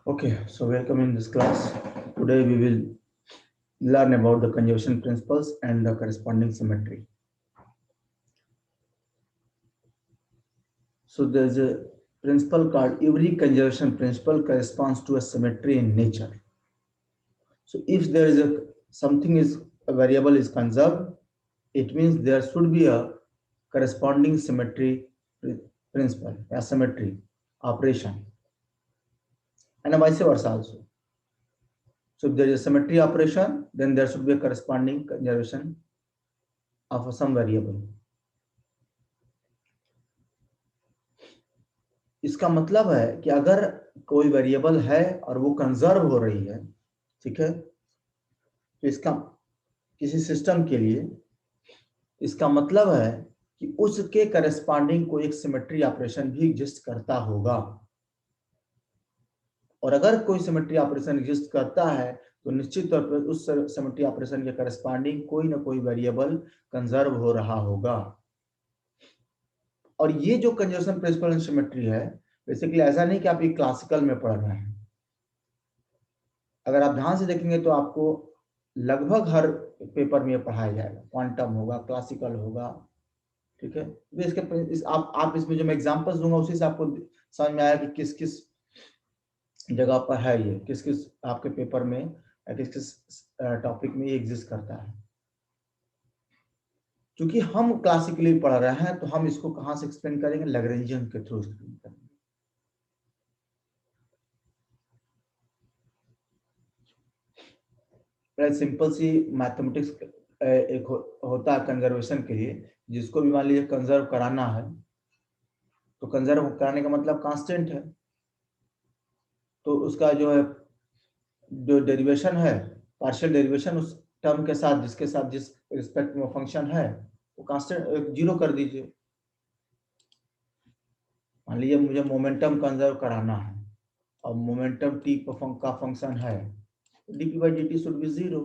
Okay, so welcome in this class. Today we will learn about the conjugation principles and the corresponding symmetry. So there's a principle called every conjugation principle corresponds to a symmetry in nature. So if there is something is a variable is conserved, it means there should be a corresponding symmetry principle, a symmetry operation, and vice versa also. So if there is a symmetry operation, then there should be a corresponding conservation of some variable. इसका मतलब है कि अगर कोई variable है और वो conserve हो रही है, ठीक है, तो इसका किसी सिस्टम के लिए इसका मतलब है कि उसके करस्पॉन्डिंग कोई एक सिमेट्री ऑपरेशन भी एग्जिस्ट करता होगा, और अगर कोई सिमेट्री ऑपरेशन एग्जिस्ट करता है तो निश्चित तौर पर उस सिमेट्री ऑपरेशन के करस्पॉन्डिंग कोई ना कोई वेरिएबल कंजर्व हो रहा होगा। और ये जो कंजर्वेशन प्रिंसिपल इन सिमेट्री है, बेसिकली ऐसा नहीं कि आप ये क्लासिकल में पढ़ रहे हैं। अगर आप ध्यान से देखेंगे तो आपको लगभग हर पेपर में पढ़ाया जाएगा, क्वांटम होगा, क्लासिकल होगा, ठीक है। तो इसके आप इसमें जो मैं एग्जांपल्स दूंगा उसी से आपको समझ में आया कि किस किस जगह पर है, ये किस किस आपके पेपर में किस किस टॉपिक में ये एग्जिस्ट करता है। क्योंकि हम क्लासिकली पढ़ रहे हैं तो हम इसको कहाँ से एक्सप्लेन करेंगे, लैग्रेंजियन के थ्रू एक्सप्लेन करेंगे। सिंपल सी मैथमेटिक्स एक होता है कंजर्वेशन के लिए, जिसको भी मान लीजिए कंजर्व कराना है, तो कंजर्व कराने का मतलब कांस्टेंट है, तो उसका जो है जो डेरिवेशन है, पार्शियल डेरिवेशन उस टर्म के साथ जिसके साथ जिस रिस्पेक्ट में फंक्शन है वो कांस्टेंट जीरो कर दीजिए। मान लीजिए मुझे मोमेंटम कंजर्व कराना है और मोमेंटम टी का फंक्शन है, dp by dt should be 0।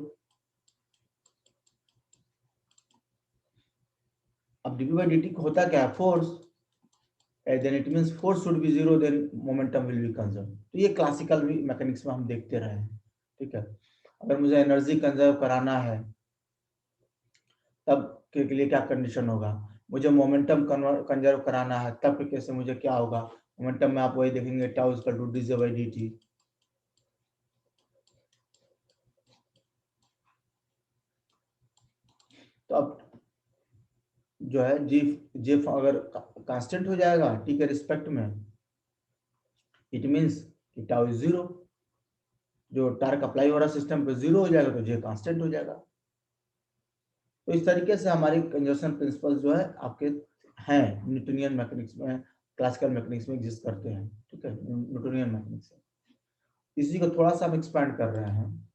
अब dp by dt को होता क्या है, force, then it means force should be 0, then momentum will be conserved। तो ये क्लासिकल मैकेनिक्स में हम देखते रहे हैं, ठीक है। अगर मुझे एनर्जी कंजर्व कराना है तब के लिए क्या कंडीशन होगा, मुझे मोमेंटम कंजर्व कराना है तब के केस में मुझे क्या होगा, मोमेंटम में आप वही देखेंगे tau equal to dj by dt। तो अब जो है जी जे अगर कांस्टेंट हो जाएगा टी के रिस्पेक्ट में, इट मींस कि टाउ इज 0, जो टार्क अप्लाई हो रहा सिस्टम पे 0 हो जाएगा तो जे कांस्टेंट हो जाएगा। तो इस तरीके से हमारी कंजर्वेशन प्रिंसिपल जो है आपके हैं न्यूटोनियन मैकेनिक्स में, क्लासिकल मैकेनिक्स में एग्जिस्ट करते हैं, ठीक है, न्यूटोनियन मैकेनिक्स। इसी को थोड़ा सा हम एक्सपैंड कर रहे हैं।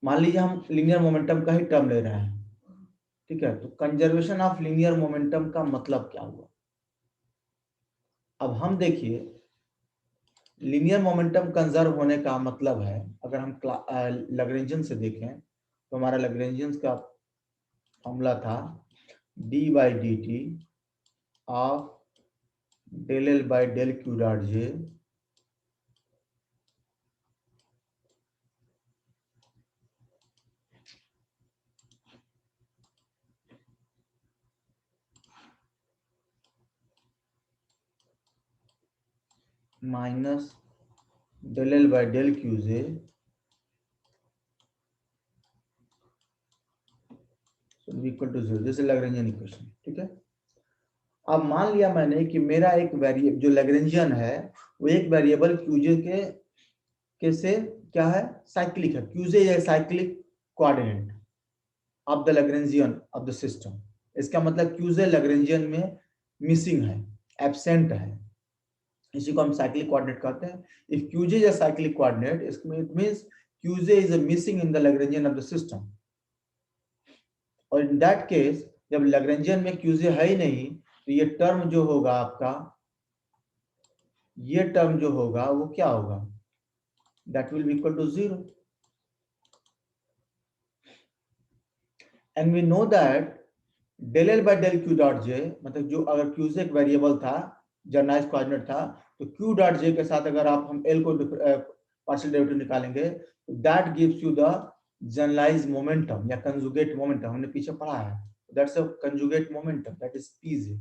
मान लीजिए हम लीनियर मोमेंटम का ही टर्म ले रहे हैं, ठीक है, तो कंजर्वेशन ऑफ लीनियर मोमेंटम का मतलब क्या हुआ। अब हम देखिए लीनियर मोमेंटम कंजर्व होने का मतलब है, अगर हम लैग्रेंजियन से देखें तो हमारा लैग्रेंजियन का फॉर्मूला था d by dt of del L by del Q dot J minus del L by del QJ equal to 0। This is Lagrangian equation, ठीक है। अब मान लिया मैंने कि मेरा एक वेरिएबल जो लैग्रेंजियन है वो एक वेरिएबल QJ के से क्या है, साइक्लिक है। QJ is cyclic coordinate of the Lagrangian of the system. इसका मतलब QJ लैग्रेंजियन में मिसिंग है, एब्सेंट है, इसी को हम साइक्लिक कोऑर्डिनेट कहते हैं। If QJ is a cyclic coordinate, it means QJ is missing in the Lagrangian of the system. और इन दैट केस जब लैग्रेंजियन में QJ है ही नहीं तो ये टर्म जो होगा आपका, ये टर्म जो होगा वो क्या होगा, that will be equal to 0। And we know that del L by del Q dot J, मतलब जो अगर QJ एक वेरिएबल था जनरलाइज कोऑर्डिनेट था, तो q डॉट j के साथ अगर आप हम l को पार्शियल डेरिवेटिव निकालेंगे तो that gives you the generalise momentum या कंजुगेट मोमेंटम, हमने पीछे पढ़ा है, that's a conjugate momentum, that is pj।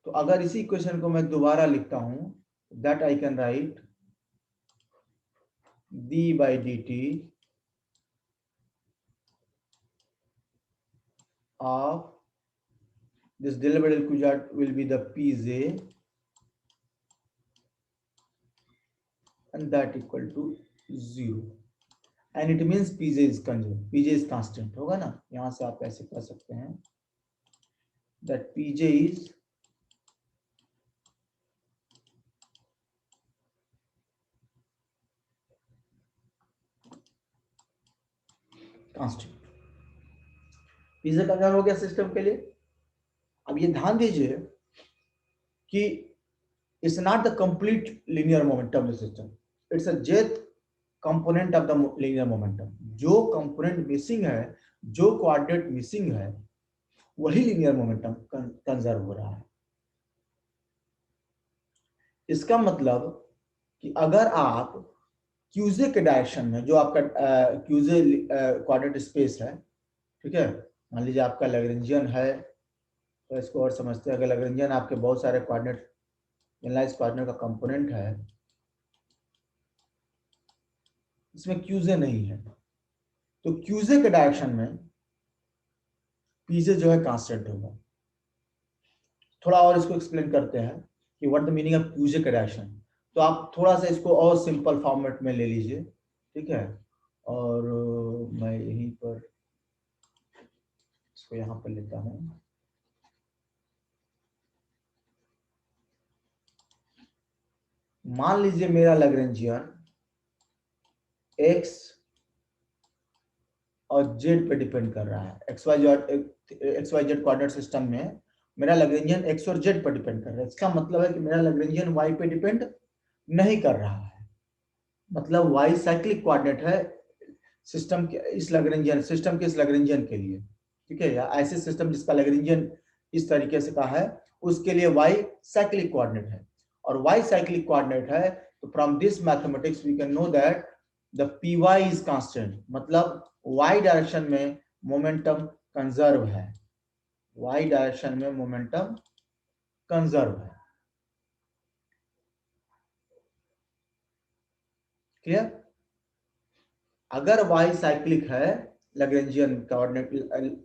तो अगर इसी इक्वेशन को मैं दोबारा लिखता हूं, that I can write d by dt of this del by del q will be the pj and that equal to 0 and it means pj is constant, pj is constant होगा ना, यहां से आप ऐसे कर सकते हैं that pj is constant। pj conserve हो गया सिस्टम के लिए। अब ये ध्यान दीजिए कि it's not the complete linear momentum of the system, it's a jth component of the linear momentum। जो कंपोनेंट मिसिंग है, जो कोऑर्डिनेट मिसिंग है, वही लीनियर मोमेंटम कंजर्व हो रहा है। इसका मतलब कि अगर आप क्यूजे के डायरेक्शन में, जो आपका क्यूजे कोऑर्डिनेट स्पेस है, ठीक है, मान लीजिए आपका लैग्रेंजियन है, तो इसको और समझते हैं। अगर लैग्रेंजियन आपके बहुत सारे कोऑर्डिनेट जनरलाइज्ड कोऑर्डिनेट का कंपोनेंट है, इसमें क्यूजे नहीं है, तो क्यूजे के डायरेक्शन में पीजे जो है कांस्टेंट होगा। थोड़ा और इसको एक्सप्लेन करते हैं कि what the meaning of QJ के डायरेक्शन। तो आप थोड़ा सा इसको और सिंपल फॉर्मेट में ले लीजिए, ठीक है, और मैं यहीं पर इसको यहाँ पर लेता हूँ। मान लीजिए मेरा लैग्रेंजियन x और z पे डिपेंड कर रहा है, X Y Z coordinate system में मेरा लैग्रेंजियन x और z पर डिपेंड कर रहा है। इसका मतलब है कि मेरा लैग्रेंजियन y पे डिपेंड नहीं कर रहा है, मतलब y साइक्लिक कोऑर्डिनेट है सिस्टम के इस लैग्रेंजियन के लिए, ठीक है, या ऐसे सिस्टम जिसका लैग्रेंजियन इस तरीके से का है, उसके लिए y साइक्लिक कोऑर्डिनेट है। और y साइक्लिक कोऑर्डिनेट है, तो from this mathematics we can know that the py is constant, मतलब y डायरेक्शन में मोमेंटम कंजर्व है, y डायरेक्शन में मोमेंटम कंजर्व है। क्लियर? अगर y साइक्लिक है लैग्रेंजियन कोऑर्डिनेट,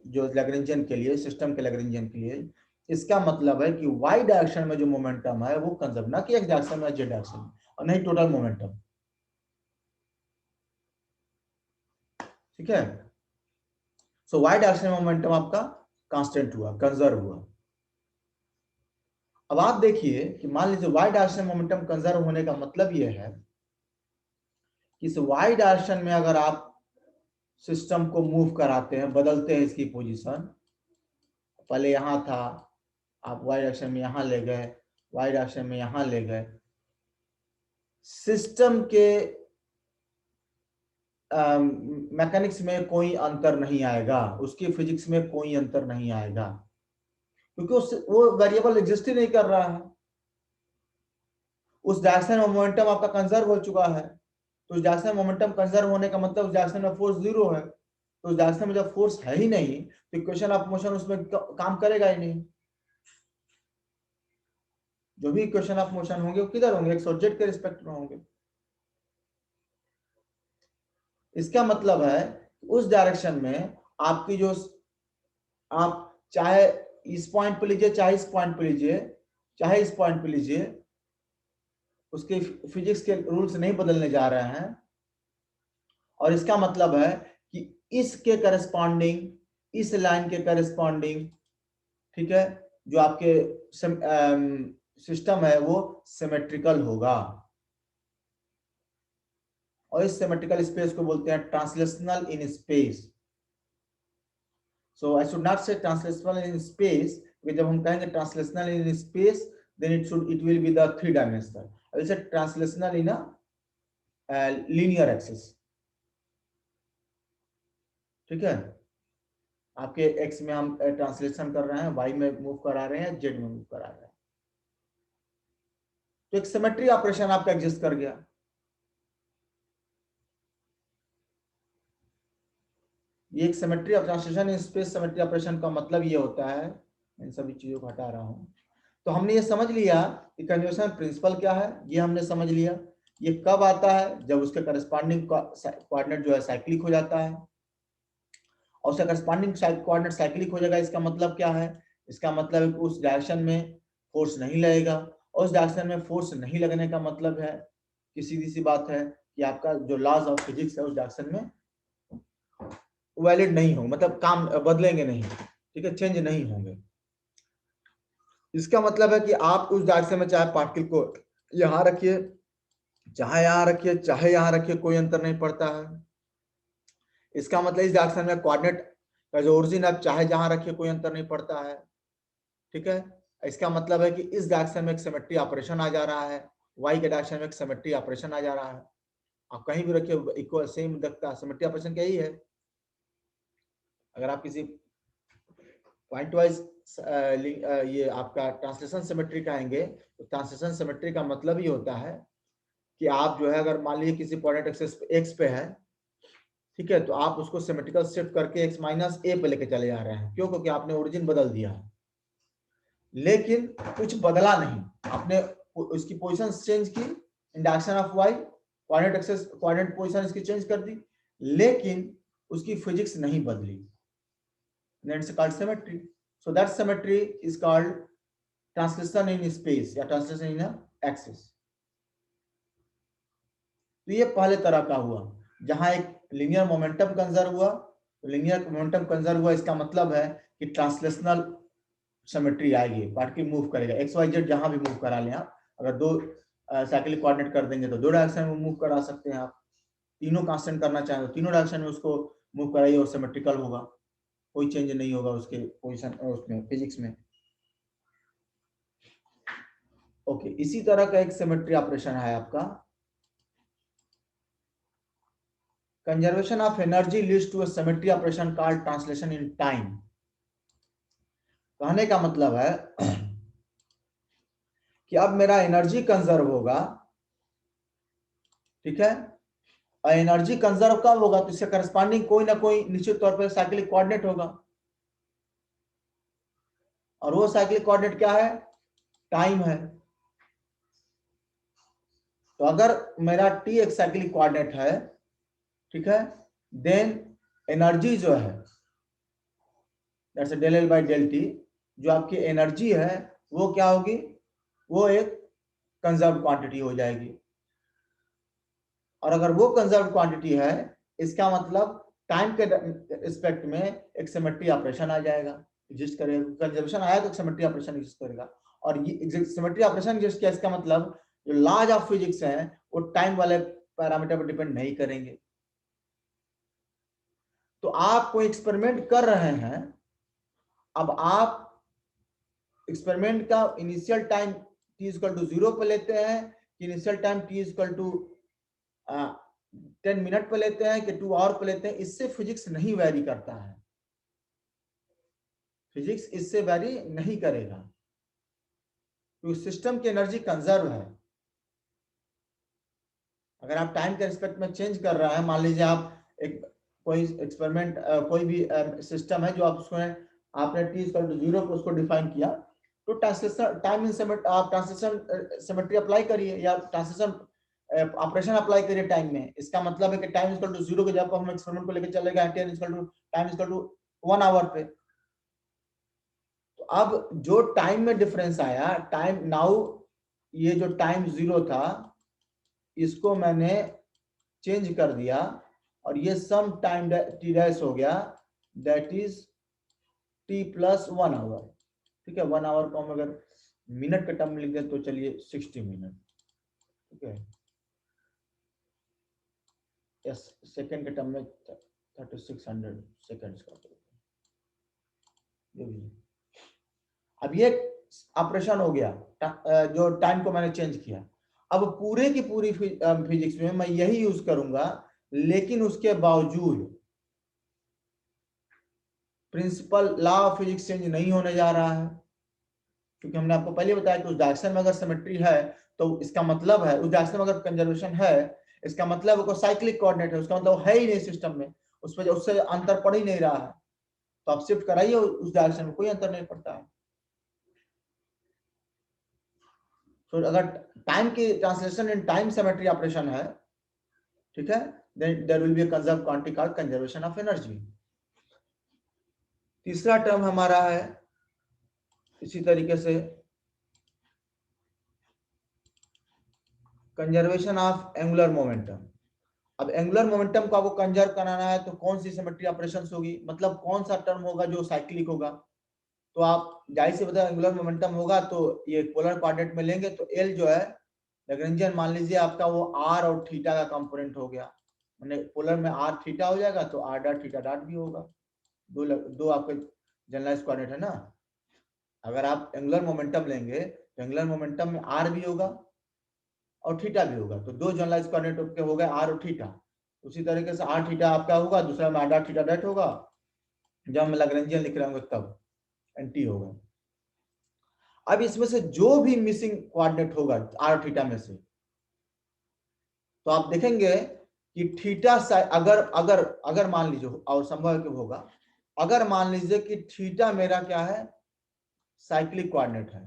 जो लैग्रेंजियन के लिए, सिस्टम के लैग्रेंजियन के लिए, इसका मतलब है कि y डायरेक्शन में जो मोमेंटम है वो कंजर्व, ना कि x डायरेक्शन में, z डायरेक्शन में, और नहीं टोटल मोमेंटम, ठीक है। सो y डायरेक्शन में मोमेंटम आपका कांस्टेंट हुआ, कंजर्व हुआ। अब आप देखिए कि मान लीजिए y डायरेक्शन में मोमेंटम कंजर्व होने का मतलब यह है कि इस y डायरेक्शन में अगर आप सिस्टम को मूव कराते हैं, बदलते हैं इसकी पोजीशन, पहले यहां था, आप y डायरेक्शन में यहां ले गए, y डायरेक्शन में यहां ले गए, सिस्टम के मैकेनिक्स में कोई अंतर नहीं आएगा, उसकी फिजिक्स में कोई अंतर नहीं आएगा, क्योंकि वो वेरिएबल एग्जिस्ट ही नहीं कर रहा है। उस डायरेक्शन में मोमेंटम आपका कंजर्व हो चुका है, तो उस डायरेक्शन में मोमेंटम कंजर्व होने का मतलब उस डायरेक्शन में फोर्स 0 है। तो उस डायरेक्शन में जब फोर्स है ही नहीं, तो इक्वेशन ऑफ मोशन उसमें काम करेगा ही नहीं। जो भी इक्वेशन ऑफ मोशन होंगे वो किधर होंगे, एक्स और जेड के रिस्पेक्ट में होंगे। इसका मतलब है उस डायरेक्शन में आपकी जो, आप चाहे इस पॉइंट पे लीजिए, चाहे इस पॉइंट पे लीजिए, चाहे इस पॉइंट पे लीजिए, उसके फिजिक्स के रूल्स नहीं बदलने जा रहे हैं। और इसका मतलब है कि इसके करस्पॉन्डिंग, इस लाइन के करस्पॉन्डिंग, ठीक है, जो आपके सिस्टम है वो सिमेट्रिकल होगा, और इस सिमेट्रिकल स्पेस को बोलते हैं translational in space. So I should not से ट्रांसलेशनल इन स्पेस, जब हम कहेंगे translational in space, then it will be the 3-dimensional. I will say translational in a linear axis, ठीक है। आपके एक्स में हम ट्रांसलेशन कर रहे हैं, वाई में मूव करा रहे हैं, जेड में मूव करा रहे हैं, तो एक सिमेट्री ऑपरेशन आपका एग्जिस्ट कर गया। ये एक symmetry of translation in space symmetry operation का मतलब ये होता है, इन सभी चीजों को हटा रहा हूं। तो हमने ये समझ लिया कि कंजर्वेशन प्रिंसिपल क्या है, ये हमने समझ लिया। ये कब आता है, जब उसके करस्पॉन्डिंग कोऑर्डिनेट जो है साइक्लिक हो जाता है, और उसका करस्पॉन्डिंग कोऑर्डिनेट साइक्लिक हो जाएगा। इसका मतलब क्या है, इसका मतलब है कि उस डायरेक्शन में फोर्स नहीं लगेगा, और उस डायरेक्शन में फोर्स नहीं लगने का मतलब है कि सीधी सी बात है कि आपका जो लॉज ऑफ फिजिक्स है उस डायरेक्शन में वैलिड नहीं हो, मतलब काम बदलेंगे नहीं, ठीक है, चेंज नहीं होंगे। इसका मतलब है कि आप उस डायरेक्शन में चाहे पार्टिकल को यहां रखिए, चाहे यहां रखिए, चाहे यहां रखिए, कोई अंतर नहीं पड़ता है। इसका मतलब इस डायरेक्शन में कोऑर्डिनेट का जो ओरिजिन आप चाहे जहां रखिए कोई अंतर नहीं पड़ता है, ठीक है। इसका मतलब है कि इस डायरेक्शन में एक सिमेट्री ऑपरेशन आ जा रहा है, वाई के डायरेक्शन में एक सिमेट्री ऑपरेशन आ जा रहा है। आप कहीं भी रखिए इक्वल सेम दिखता है, सिमेट्री ऑपरेशन क्या ही है। अगर आप किसी पॉइंट वाइज ये आपका ट्रांसलेशन सिमेट्री कहेंगे, तो ट्रांसलेशन सिमेट्री का मतलब ही होता है कि आप जो है, अगर मान लीजिए किसी पॉइंट एक्सिस एक्स पे है, ठीक है, तो आप उसको सिमेट्रिकल शिफ्ट करके एक्स माइनस ए पे लेके चले जा रहे हैं। क्यों? क्योंकि आपने ओरिजिन बदल दिया है, लेकिन कुछ बदला नहीं, आपने उसकी पोजीशन चेंज की in direction of Y, coordinate axis coordinate position इसकी चेंज कर दी, लेकिन उसकी फिजिक्स नहीं बदली। That's called symmetry. So that symmetry is called translation in space या translation in axis. तो ये पहले तरह का हुआ, जहां एक लीनियर मोमेंटम कंजर्व हुआ। तो लीनियर मोमेंटम कंजर्व हुआ, इसका मतलब है कि ट्रांसलेशनल सिमेट्री आएगी, पार्टिकल मूव करेगा, एक्स वाई जेड जहां भी मूव करा लें आप। अगर दो साइक्लिक कोऑर्डिनेट कर देंगे तो दो डायरेक्शन में मूव करा सकते हैं आप। तीनों कांस्टेंट करना चाहें तो तीनों डायरेक्शन में उसको मूव कराइए और सिमेट्रिकल होगा, कोई चेंज नहीं होगा उसके पोजीशन उसमें फिजिक्स में। ओके, इसी तरह का एक सिमेट्री ऑपरेशन है आपका conservation of energy leads to a symmetry operation called translation in time. कहने का मतलब है कि अब मेरा एनर्जी कंजर्व होगा, ठीक है, और एनर्जी कंजर्व कब होगा, तो इसके करस्पॉन्डिंग कोई ना कोई निश्चित तौर पर साइक्लिक कोऑर्डिनेट होगा, और वो साइक्लिक कोऑर्डिनेट क्या है, टाइम है। तो अगर मेरा टी एक साइक्लिक कोऑर्डिनेट है, ठीक है, देन एनर्जी जो है that's del L by del T, जो आपकी एनर्जी है वो क्या होगी, वो एक कंजर्व क्वांटिटी हो जाएगी। और अगर वो कंजर्व क्वांटिटी है, इसका मतलब टाइम के रिस्पेक्ट में एक सिमेट्री ऑपरेशन आ जाएगा, एग्जिस्ट करेगा। कंजर्वेशन आया तो सिमेट्री ऑपरेशन एग्जिस्ट करेगा, और ये सिमेट्री ऑपरेशन एग्जिस्ट किया, इसका मतलब जो लॉज ऑफ फिजिक्स है वो टाइम वाले पैरामीटर पर डिपेंड नहीं करेंगे। तो आप कोई एक्सपेरिमेंट कर रहे हैं, अब आप एक्सपेरिमेंट का initial time t equal to 0 पे लेते हैं, कि initial time t equal to 10 minute पे लेते हैं, कि 2 आवर पे लेते हैं, इससे फिजिक्स नहीं वैरी करता है। फिजिक्स इससे वैरी नहीं करेगा, क्योंकि सिस्टम की एनर्जी कंजर्व है। अगर आप टाइम के रिस्पेक्ट में चेंज कर रहे हैं, मान लीजिए आप एक कोई एक्सपेरिमेंट कोई भी सिस्टम है जो आप उसमें आपने t इक्वल टू 0 पे उसको डिफाइन किया, तो ट्रांसलेशन टाइम इन आप ट्रांसलेशन सिमेट्री अप्लाई करिए या ट्रांसलेशन ऑपरेशन अप्लाई करिए टाइम में। इसका मतलब है कि टाइम इक्वल टू 0 के जब हम एक्सपेरिमेंट को लेकर चले गए टाइम इक्वल टू 1 आवर पे, तो अब जो टाइम में डिफरेंस आया, टाइम नाउ ये जो टाइम 0 था इसको मैंने चेंज कर दिया, और ये सम टाइम टी डैश हो गया, that is t plus 1 hour. ठीक है, 1 आवर को हम अगर मिनट के टर्म में लिख दें तो चलिए 60 मिनट, ठीक है, यस, सेकंड के टर्म में 3600 सेकंड्स का। अब ये ऑपरेशन हो गया, जो टाइम को मैंने चेंज किया। अब पूरे की पूरी फिजिक्स में मैं यही यूज करूंगा, लेकिन उसके बावजूद principle law of physics change नहीं होने जा रहा है, क्योंकि हमने आपको पहले बताया कि उस डायरेक्शन में अगर सिमेट्री है तो इसका मतलब है, उस डायरेक्शन में अगर कंजर्वेशन है इसका मतलब वो साइक्लिक कोऑर्डिनेट है, उसका मतलब है ही नहीं सिस्टम में, उस पर उससे अंतर पड़ ही नहीं रहा है, तो आप शिफ्ट कराइए उस डायरेक्शन में, कोई अंतर नहीं पड़ता है। तो अगर टाइम की translation in time symmetry operation है, ठीक है, then there will be a conserve quantity called conservation of energy. तीसरा टर्म हमारा है इसी तरीके से कंजर्वेशन ऑफ एंगुलर मोमेंटम। अब एंगुलर मोमेंटम को आपको कंजर्व कराना है तो कौन सी सिमेट्री ऑपरेशंस होगी, मतलब कौन सा टर्म होगा जो साइक्लिक होगा, तो आप जाहिर से बताओ एंगुलर मोमेंटम होगा तो ये पोलर कोऑर्डिनेट में लेंगे तो एल जो है लैग्रेंजियन मान लीजिए आपका वो आर और थीटा का कंपोनेंट हो गया, मैंने पोलर में आर थीटा हो जाएगा तो आर डॉट थीटा डॉट भी होगा, दो आपके जनरलाइज कोऑर्डिनेट है ना। अगर आप एंगुलर मोमेंटम लेंगे तो एंगुलर मोमेंटम में आर भी होगा और थीटा भी होगा, तो दो जनरलाइज कोऑर्डिनेट के हो गए आर और थीटा। उसी तरीके से आर थीटा आपका होगा, दूसरा में आर डॉट थीटा डॉट होगा, जब हम लैग्रेंजियन लिख रहे होंगे तब एंटी होगा। अब इसमें से जो भी मिसिंग कोऑर्डिनेट होगा आर थीटा में से, तो आप देखेंगे कि थीटा अगर अगर अगर मान लीजिए, और संभव है होगा, अगर मान लीजिए कि थीटा मेरा क्या है साइक्लिक कोऑर्डिनेट है,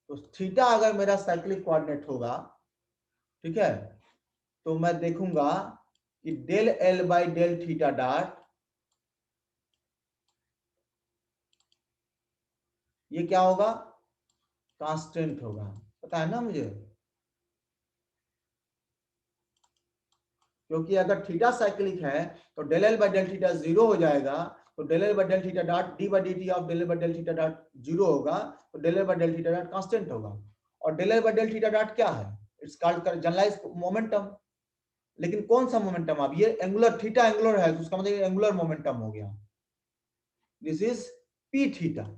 तो थीटा अगर मेरा साइक्लिक कोऑर्डिनेट होगा, ठीक है, तो मैं देखूंगा कि del L by del theta dot ये क्या होगा कांस्टेंट होगा, पता है ना मुझे, क्योंकि अगर थीटा साइक्लिक है तो del L by del theta zero हो जाएगा, तो del L by del theta dot D by D T of del L by del theta dot zero होगा, तो del L by del theta dot constant होगा। और del L by del theta dot क्या है, it's called generalise momentum. लेकिन कौन सा momentum, अब ये एंगुलर थीटा एंगुलर है तो उसका मतलब एंगुलर मोमेंटम हो गया, दिस इज पी थीटा,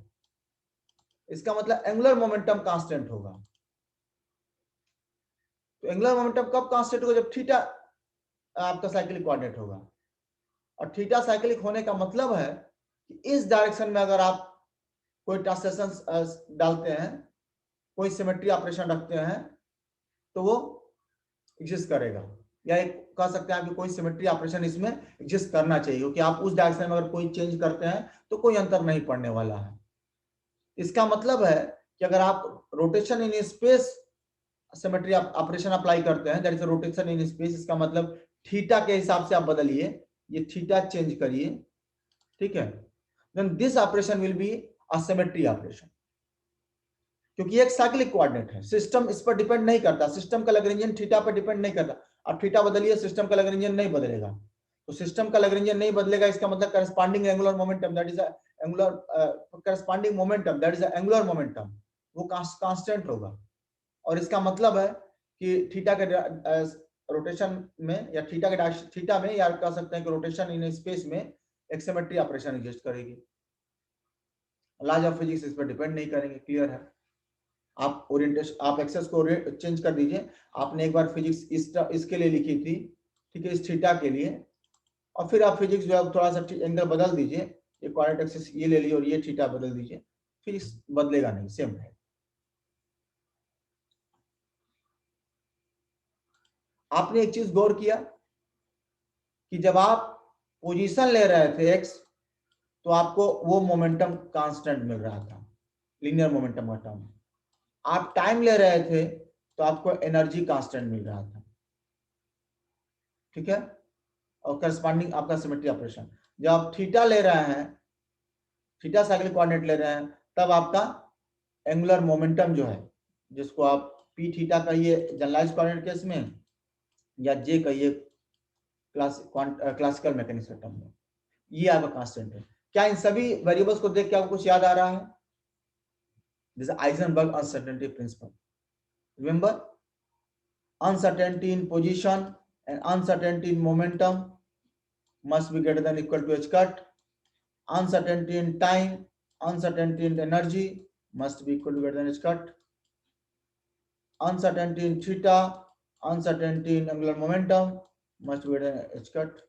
इसका मतलब एंगुलर मोमेंटम कांस्टेंट होगा। तो एंगुलर मोमेंटम कब कांस्टेंट होगा, जब थीटा आपका साइक्लिक कोऑर्डिनेट होगा, और थीटा साइक्लिक होने का मतलब है कि इस डायरेक्शन में अगर आप कोई ट्रांसलेशन डालते हैं, कोई सिमेट्री ऑपरेशन रखते हैं, तो वो एग्जिस्ट करेगा, या एक कह सकते हैं कि कोई सिमेट्री ऑपरेशन इसमें एग्जिस्ट करना चाहिए, क्योंकि आप उस डायरेक्शन में अगर कोई चेंज करते हैं तो कोई अंतर नहीं पड़ने वाला है। इसका मतलब है कि अगर आप rotation in space symmetry operation apply करते हैं, that is rotation in space, इसका मतलब थीटा के हिसाब से आप बदलिए, ये थीटा चेंज करिए, ठीक है, then this operation will be a symmetry operation, क्योंकि एक साइक्लिक कोऑर्डिनेट है, सिस्टम इस पर डिपेंड नहीं करता, सिस्टम का लैग्रेंजियन थीटा पर डिपेंड नहीं करता। अब थीटा बदलिए सिस्टम का लैग्रेंजियन नहीं बदलेगा, तो सिस्टम का लैग्रेंजियन नहीं बदलेगा, इसका मतलब corresponding angular momentum that is angular corresponding momentum that is angular momentum वो कांस्टेंट होगा। और इसका मतलब है कि थीटा के रोटेशन में या थीटा में, या कह सकते हैं कि रोटेशन इन स्पेस में एक सिमेट्री ऑपरेशन एग्जिस्ट करेगी, लॉज ऑफ फिजिक्स इस पर डिपेंड नहीं करेंगे, क्लियर है। आप ओरिएंटेशन, आप एक्सेस को चेंज कर दीजिए, आपने एक बार फिजिक्स इसके लिए लिखी थी, ठीक है, इस थीटा के लिए, और फिर आप फिजिक्स जो है थोड़ा सा एंगल बदल दीजिए, ये कोऑर्डिनेट एक्सिस ये ले लीजिए और ये थीटा बदल दीजिए, फिजिक्स बदलेगा नहीं, सेम है। आपने एक चीज गौर किया कि जब आप पोजीशन ले रहे थे एक्स, तो आपको वो मोमेंटम कांस्टेंट मिल रहा था, लीनियर मोमेंटम का टर्म। आप टाइम ले रहे थे तो आपको एनर्जी कांस्टेंट मिल रहा था, ठीक है, और करस्पॉन्डिंग आपका सिमेट्री ऑपरेशन। जब आप थीटा ले रहे हैं, थीटा साइक्लिक कोऑर्डिनेट ले रहे हैं, तब आपका एंगुलर मोमेंटम जो है, जिसको आप पी थीटा कहिए जनरलाइज्ड कोऑर्डिनेट केस में, या जे कहिए क्लासिकल मैकेनिक्स टर्म में, ये आपका कांस्टेंट है। क्या इन सभी वेरिएबल्स को देख के आपको कुछ याद आ रहा है? This Eisenberg uncertainty principle, remember, uncertainty in position and uncertainty in momentum must be greater than equal to h cut, uncertainty in time, uncertainty in energy must be equal to greater than h cut, uncertainty in theta, uncertainty in angular momentum must be greater than h cut.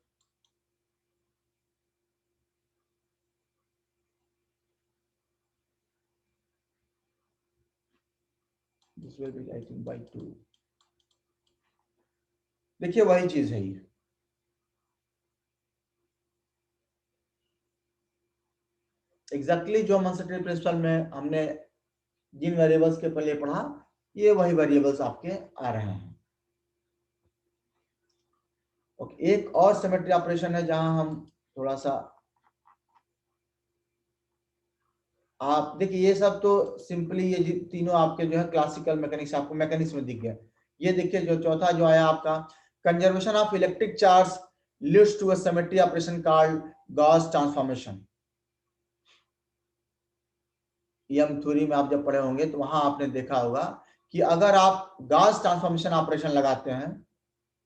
This will be I think by 2। देखिए वही चीज है ये, exactly जो uncertainty principle में हमने जिन variables के पहले पढ़ा, ये वही वेरिएबल्स आपके आ रहे हैं। ओके, एक और सिमेट्री ऑपरेशन है जहां हम थोड़ा सा, आप देखिए ये सब तो सिंपली ये तीनों आपके जो है क्लासिकल मैकेनिक्स, आपको मैकेनिक्स में दिख गया। ये देखिए जो चौथा जो आया आपका, conservation of electric charge leads to a symmetry operation called Gauss transformation. Yang theory में आप जब पढ़े होंगे तो वहां आपने देखा होगा कि अगर आप गॉस ट्रांसफॉर्मेशन ऑपरेशन लगाते हैं,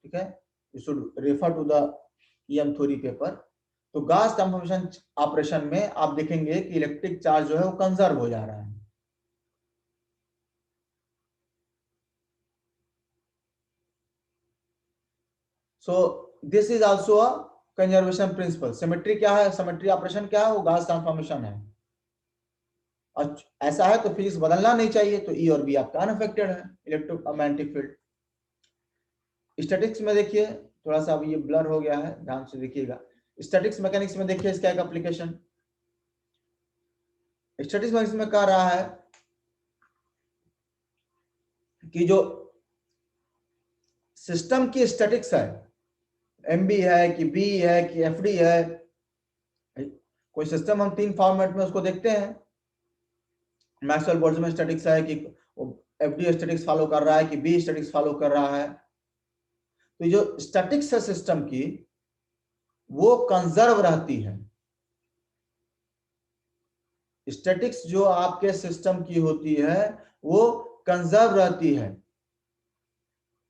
ठीक है, you should refer to the Yang theory paper. तो गॉस ट्रांसफॉर्मेशन ऑपरेशन में आप देखेंगे कि इलेक्ट्रिक चार्ज जो है वो कंजर्व हो जा रहा है। So this is also a conservation principle. Symmetry क्या है, सिमेट्री ऑपरेशन क्या है, वो गॉस ट्रांसफॉर्मेशन है। ऐसा है तो फिजिक्स बदलना नहीं चाहिए, तो ई और बी आपका अनअफेक्टेड है इलेक्ट्रोमैग्नेटिक फील्ड। स्टैटिक्स में देखिए थोड़ा सा अब ये ब्लर हो गया है, ध्यान से देखिएगा। स्टैटिक्स मैकेनिक्स में देखिए इसका एक एप्लीकेशन, स्टैटिक्स मैकेनिक्स में कह रहा है कि जो सिस्टम की स्टैटिक्स है, एमबी है कि बी है कि एफडी है, कोई सिस्टम हम तीन फॉर्मेट में उसको देखते हैं। मैक्सवेल बोल्ट्जमैन स्टैटिक्स है कि एफडी स्टैटिक्स फॉलो कर रहा है कि बी स्टैटिक्स फॉलो कर रहा है। तो जो स्टैटिक्स है सिस्टम की वो कंजर्व रहती है। स्टैटिक्स जो आपके सिस्टम की होती है वो कंजर्व रहती है।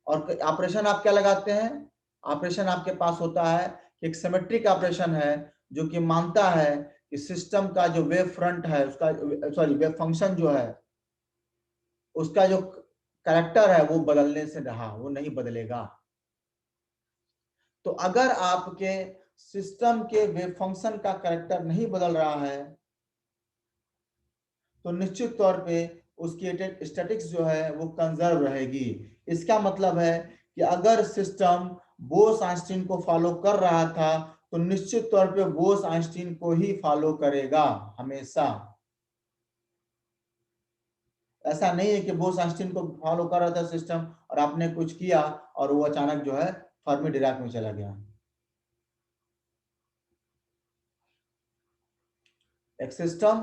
और ऑपरेशन आप क्या लगाते हैं, ऑपरेशन आपके पास होता है कि एक सिमेट्रिक ऑपरेशन है जो कि मानता है कि सिस्टम का जो वेव फ्रंट है उसका, सॉरी वेव फंक्शन जो है उसका जो कैरेक्टर है वो बदलने से रहा, वो नहीं बदलेगा। तो अगर आपके सिस्टम के वेव फंक्शन का कैरेक्टर नहीं बदल रहा है तो निश्चित तौर पे उसकी स्टैटिक्स जो है वो कंजर्व रहेगी। इसका मतलब है कि अगर सिस्टम बोस आइंस्टीन को फॉलो कर रहा था तो निश्चित तौर पे बोस आइंस्टीन को ही फॉलो करेगा हमेशा। ऐसा नहीं है कि बोस आइंस्टीन को फॉलो कर रहा था सिस्टम और आपने कुछ किया और वो अचानक जो है फर्मी डिराक में चला गया। एक सिस्टम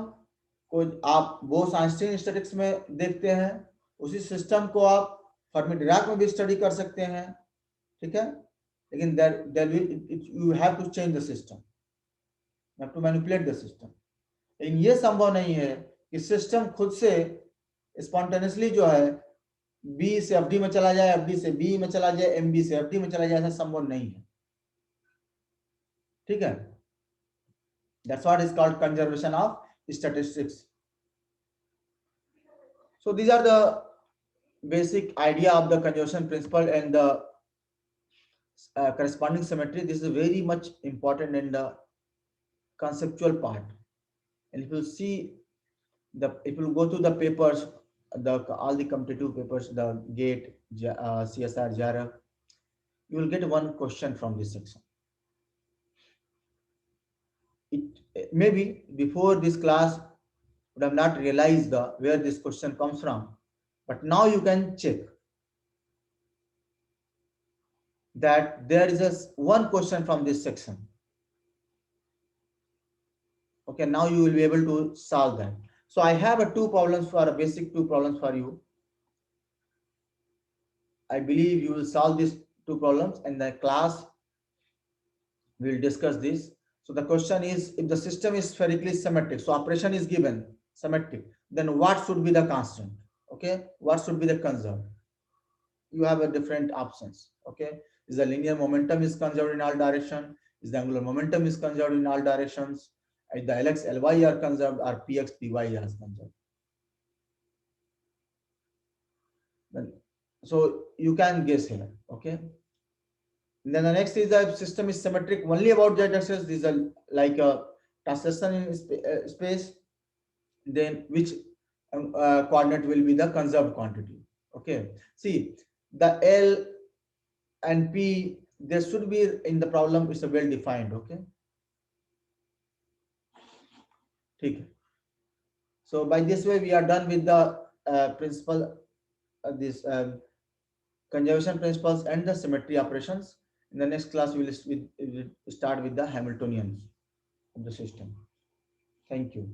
को आप बोस आइंस्टीन स्टैटिक्स में देखते हैं, उसी सिस्टम को आप फर्मी डिराक में भी स्टडी कर सकते हैं, ठीक है। लेकिन you have to change the system, you have to manipulate the system. लेकिन ये संभव नहीं है कि सिस्टम खुद से स्पॉन्टेनियसली जो है बी से एफडी में चला जाए, एफडी से बी में चला जाए, एमबी से एफडी में चला जाए, ऐसा संभव नहीं है, ठीक है। That's what is called conservation of statistics. So these are the basic idea of the conservation principle and the corresponding symmetry. This is very much important in the conceptual part. And if you see if you go to the papers, all the competitive papers, the GATE, CSR, JARF, you will get one question from this section. It maybe before this class would have not realized where this question comes from, but now you can check that there is one question from this section. Okay, now you will be able to solve that. So I have two problems for basic two problems for you. I believe you will solve these two problems and the class will discuss this. So the question is, if the system is spherically symmetric, so operation is given symmetric, then what should be the constant? Okay, what should be the conserved? You have a different options. Okay, is the linear momentum is conserved in all direction? Is the angular momentum is conserved in all directions? Is the Lx, Ly are conserved or Px, Py is conserved? Then, so you can guess here. Okay. And then the next is the system is symmetric only about z axis. These are like a translation in space. Then which coordinate will be the conserved quantity? Okay, see the L and P, there should be in the problem, it's a well defined. Okay, ठीक. So by this way we are done with the principle, this conservation principles and the symmetry operations. In the next class we will start with the Hamiltonians of the system. Thank you.